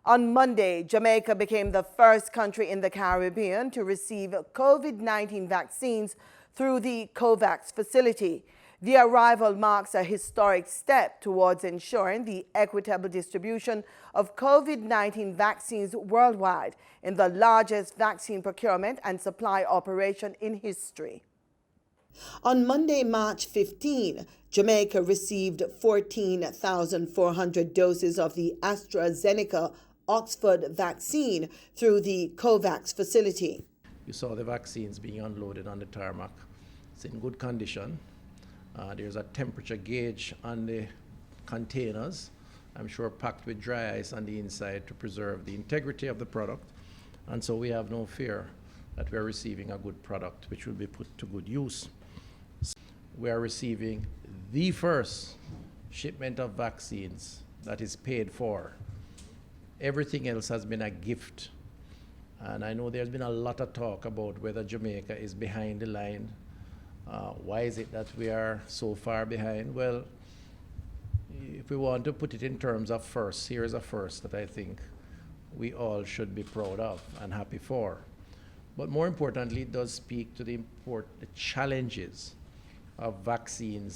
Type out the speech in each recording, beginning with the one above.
On Monday, Jamaica became the first country in the Caribbean to receive COVID-19 vaccines through the COVAX facility. The arrival marks a historic step towards ensuring the equitable distribution of COVID-19 vaccines worldwide in the largest vaccine procurement and supply operation in history. On Monday, March 15, Jamaica received 14,400 doses of the AstraZeneca Oxford vaccine through the COVAX facility. You saw the vaccines being unloaded on the tarmac. It's in good condition. There's a temperature gauge on the containers, I'm sure packed with dry ice on the inside to preserve the integrity of the product. And so we have no fear that we're receiving a good product which will be put to good use. We are receiving the first shipment of vaccines that is paid for. Everything else has been a gift. And I know there's been a lot of talk about whether Jamaica is behind the line. Why is it that we are so far behind? Well, if we want to put it in terms of first, here is a first that I think we all should be proud of and happy for. But more importantly, it does speak to the challenges of vaccine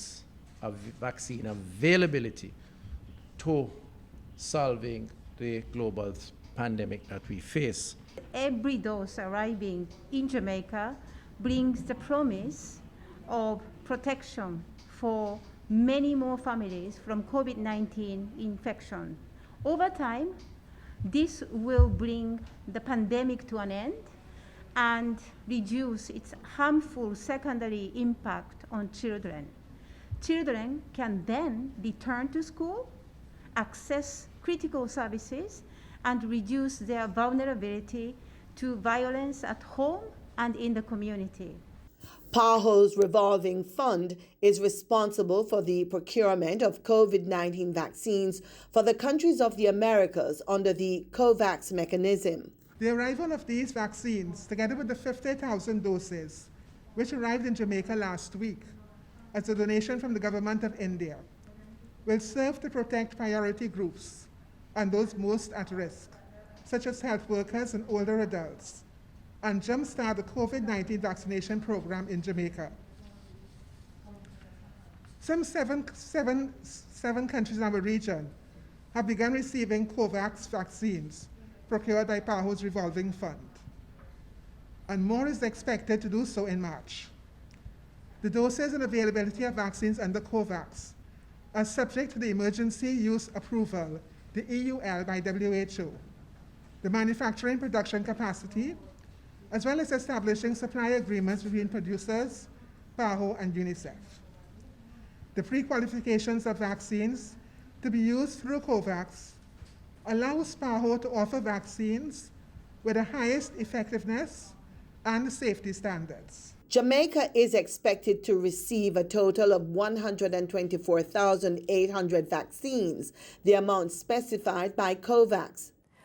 availability to solving the global pandemic that we face. Every dose arriving in Jamaica brings the promise of protection for many more families from COVID-19 infection. Over time, this will bring the pandemic to an end and reduce its harmful secondary impact on children. Children can then return to school, access critical services, and reduce their vulnerability to violence at home and in the community. PAHO's revolving fund is responsible for the procurement of COVID-19 vaccines for the countries of the Americas under the COVAX mechanism. The arrival of these vaccines, together with the 50,000 doses, which arrived in Jamaica last week as a donation from the government of India, will serve to protect priority groups and those most at risk, such as health workers and older adults, and jumpstart the COVID-19 vaccination program in Jamaica. Some seven countries in our region have begun receiving COVAX vaccines procured by PAHO's revolving fund, and more is expected to do so in March. The doses and availability of vaccines under COVAX are subject to the emergency use approval, the EUL, by WHO, the manufacturing production capacity, as well as establishing supply agreements between producers, PAHO, and UNICEF. The pre-qualifications of vaccines to be used through COVAX allows PAHO to offer vaccines with the highest effectiveness and safety standards. Jamaica is expected to receive a total of 124,800 vaccines, the amount specified by COVAX.